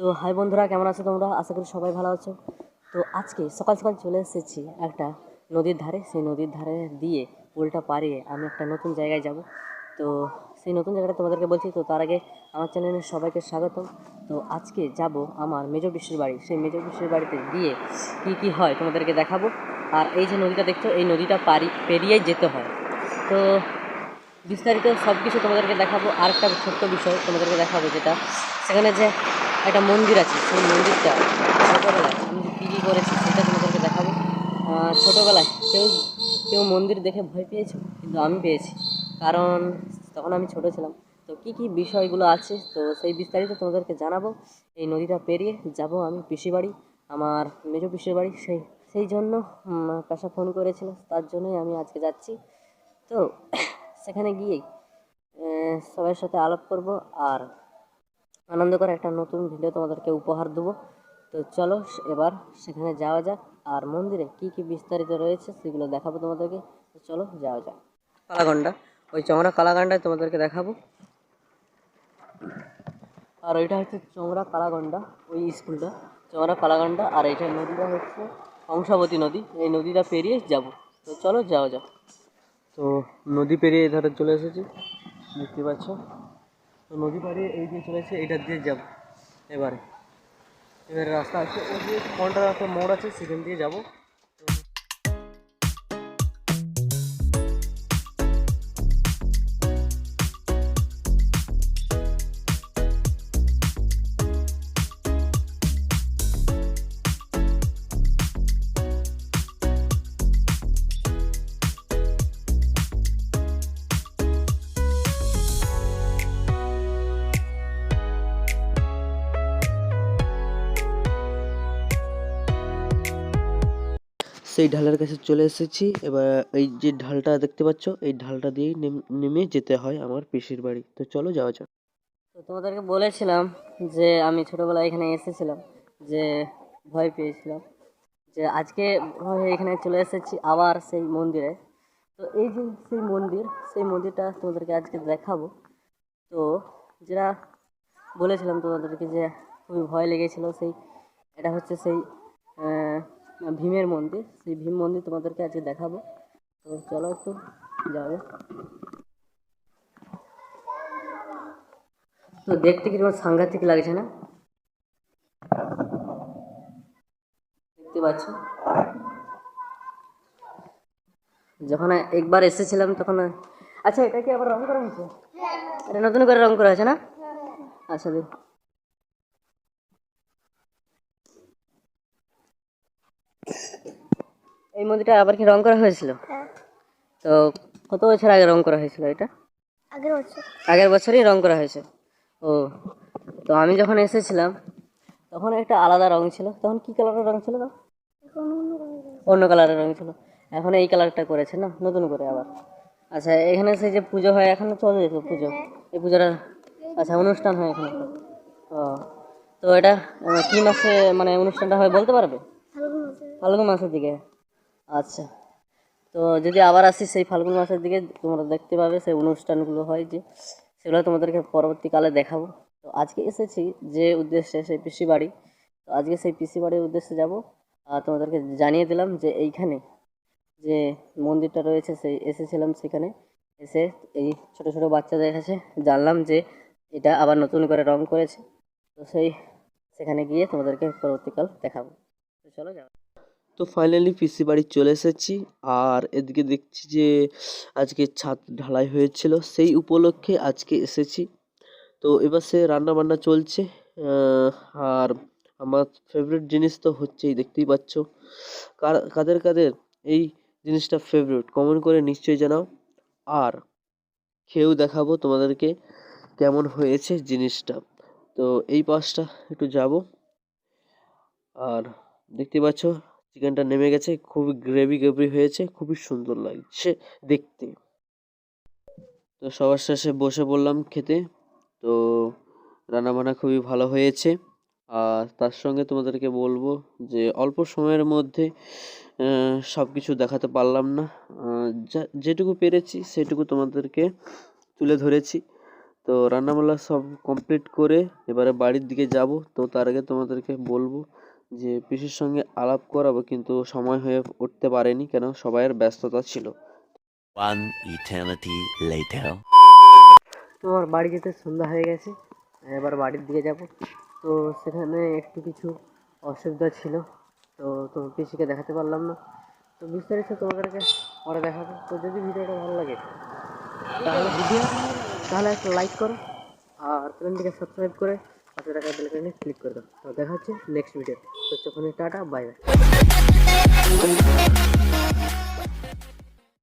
তো হাই বন্ধুরা, কেমন আছো তোমরা? আশা করি সবাই ভালো আছো। তো আজকে সকাল সকাল চলে এসেছি একটা নদীর ধারে। সেই নদীর ধারে দিয়ে পুলটা পাড়িয়ে আমি একটা নতুন জায়গায় যাব। তো সেই নতুন জায়গাটা তোমাদেরকে বলছি। তো তার আগে আমার চ্যানেলে সবাইকে স্বাগতম। তো আজকে যাব আমার মেজো পিসির বাড়ি। সেই মেজো পিসির বাড়িতে গিয়ে কী হয় তোমাদেরকে দেখাবো। আর এই যে নদীটা দেখছো, এই নদীটা পেরিয়েই যেতে হয়। তো বিস্তারিত সব কিছু তোমাদেরকে দেখাবো। আর একটা ছোট্ট বিষয় তোমাদেরকে দেখাবো, যেটা সেখানে যে একটা মন্দির আছে, সেই মন্দিরটা ছোটোবেলায় আমি কী কী করেছি সেটা তোমাদেরকে দেখাবো। ছোটোবেলায় কেউ কেউ মন্দির দেখে ভয় পেয়েছো, কিন্তু আমি পেয়েছি, কারণ তখন আমি ছোটো ছিলাম। তো কী কী বিষয়গুলো আছে, তো সেই বিস্তারিত তোমাদেরকে জানাবো। এই নদীটা পেরিয়ে যাব আমি পিসির বাড়ি, আমার মেজো পিসির বাড়ি। সেই জন্য পাশা ফোন করেছিল, তার জন্যই আমি আজকে যাচ্ছি। তো সেখানে গিয়েই সবার সাথে আলাপ করব আর আনন্দ করে একটা নতুন ভিডিও তোমাদেরকে উপহার দেবো। তো চলো এবার সেখানে যাওয়া যাক, আর মন্দিরে কী কী বিস্তারিত রয়েছে সেগুলো দেখাবো তোমাদেরকে। তো চলো যাওয়া যাক। কালাগন্ডা, ওই চমড়া কালাগন্ডায় তোমাদেরকে দেখাবো। আর ওইটা হচ্ছে চমড়া কালাগন্ডা, ওই স্কুলটা চমড়া কালাগন্ডা। আর এইটা নদীটা হচ্ছে কংসাবতী নদী। এই নদীটা পেরিয়ে যাব। তো চলো যাওয়া যাক। তো নদী পেরিয়ে এধারে চলে এসেছি, দেখতে পাচ্ছ। তো নদী পাড়িয়ে এই দিয়ে চলেছে, এইটা দিয়ে যাব। এবারে রাস্তা আছে, ওই যে কোনটা একটা মোড় আছে, সেখান দিয়ে যাব। সেই ঢালের কাছে চলে এসেছি। এবার এই যে ঢালটা দেখতে পাচ্ছ, এই ঢালটা দিয়েই নেমে যেতে হয় আমার পিসির বাড়ি। তো চলো যাওয়া যাক। তো তোমাদেরকে বলেছিলাম যে আমি ছোটোবেলায় এখানে এসেছিলাম, যে ভয় পেয়েছিলাম, যে আজকে এখানে চলে এসেছি আবার সেই মন্দিরে। তো এই যে সেই মন্দিরটা তোমাদেরকে আজকে দেখাবো। তো যেটা বলেছিলাম তোমাদেরকে যে খুবই ভয় লেগেছিল, এটা হচ্ছে সেই ভীমের মন্দির। সেই ভীম মন্দির তোমাদেরকে আজকে দেখাবো। তো চলো একটু যাবে। তো দেখতে কিরকম সাংঘাতিক লাগছে না? দেখতে পাচ্ছ, যখন একবার এসেছিলাম তখন। আচ্ছা, এটা কি আবার রং করা হয়েছে? এটা নতুন করে রং করা হয়েছে না? আচ্ছা দেখ, এই মন্দিরটা আবার কি রং করা হয়েছিল? তো কত বছর আগে রং করা হয়েছিল এটা? আগের বছরই রং করা হয়েছে। ও, তো আমি যখন এসেছিলাম তখন একটা আলাদা রং ছিল। তখন কি কালারের রং ছিল? অন্য কালারের রং ছিল। এখন এই কালারটা করেছে না নতুন করে আবার। আচ্ছা, এখানে সেই যে পুজো হয়, এখনো চলে যেত পুজো, এই পুজোটা। আচ্ছা, অনুষ্ঠান হয় এখানে। ও, তো এটা কি মাসে মানে অনুষ্ঠানটা হয় বলতে পারবে? ফাল্গুন মাসের দিকে। আচ্ছা, তো যদি আবার আসি সেই ফাল্গুন মাসের দিকে, তোমরা দেখতে পাবে সেই অনুষ্ঠানগুলো হয়, যে সেগুলো তোমাদেরকে পরবর্তীকালে দেখাবো। তো আজকে এসেছি যে উদ্দেশ্যে, সেই পিসি বাড়ি। তো আজকে সেই পিসি বাড়ির উদ্দেশ্যে যাব। আর তোমাদেরকে জানিয়ে দিলাম যে এইখানে যে মন্দিরটা রয়েছে, সেই এসেছিলাম সেখানে। এসে এই ছোট ছোট বাচ্চাদের কাছে জানলাম যে এটা আবার নতুন করে রং করেছে। তো সেখানে গিয়ে তোমাদেরকে পরবর্তীকাল দেখাবো। তো চলো যাও। তো ফাইনালি পিসি বাড়ি চলে এসেছি। আর এদিকে দেখছি যে আজকে ছাদ ঢালাই হয়েছিল, সেই উপলক্ষে আজকে এসেছি। তো এবার সে রান্না বান্না চলছে। আর আমার ফেভারিট জিনিস তো হচ্ছেই, দেখতেই পাচ্ছ। কাদের কাদের এই জিনিসটা ফেভারিট কমেন্ট করে নিশ্চয়ই জানাও। আর খেয়েও দেখাবো তোমাদেরকে কেমন হয়েছে জিনিসটা। তো এই পাশটা একটু যাব। আর দেখতে পাচ্ছ চিকেনটা নেমে গেছে, খুবই গ্রেভি গ্রেভি হয়েছে, খুবই সুন্দর লাগছে দেখতে। তো সবার শেষে বসে পড়লাম খেতে। তো রান্নাবান্না খুবই ভালো হয়েছে। আর তার সঙ্গে তোমাদেরকে বলবো যে অল্প সময়ের মধ্যে সব কিছু দেখাতে পারলাম না, যেটুকু পেরেছি সেটুকু তোমাদেরকে তুলে ধরেছি। তো রান্নাবান্না সব কমপ্লিট করে এবারে বাড়ির দিকে যাব। তো তার আগে তোমাদেরকে বলবো যে পিসির সঙ্গে আলাপ করাবো, কিন্তু সময় হয়ে উঠতে পারেনি, কেন সবাইয়ের ব্যস্ততা ছিল। One eternity later. তো আমার বাড়ি যেতে সন্ধ্যা হয়ে গেছে, এবার বাড়ির দিকে যাব। তো সেখানে একটু কিছু অসুবিধা ছিল, তো তোমার পিসিকে দেখাতে পারলাম না। তো বিস্তারিত তোমাদেরকে পরে দেখাবো। তো যদি ভিডিওটা ভালো লাগে তাহলে একটা লাইক করো, আর চ্যানেলটিকে সাবস্ক্রাইব করে পাশে টাকা বেল আইকনে ক্লিক করে দাও। তো দেখা হচ্ছে নেক্সট ভিডিও। তো তখন টাটা, বাই বাই।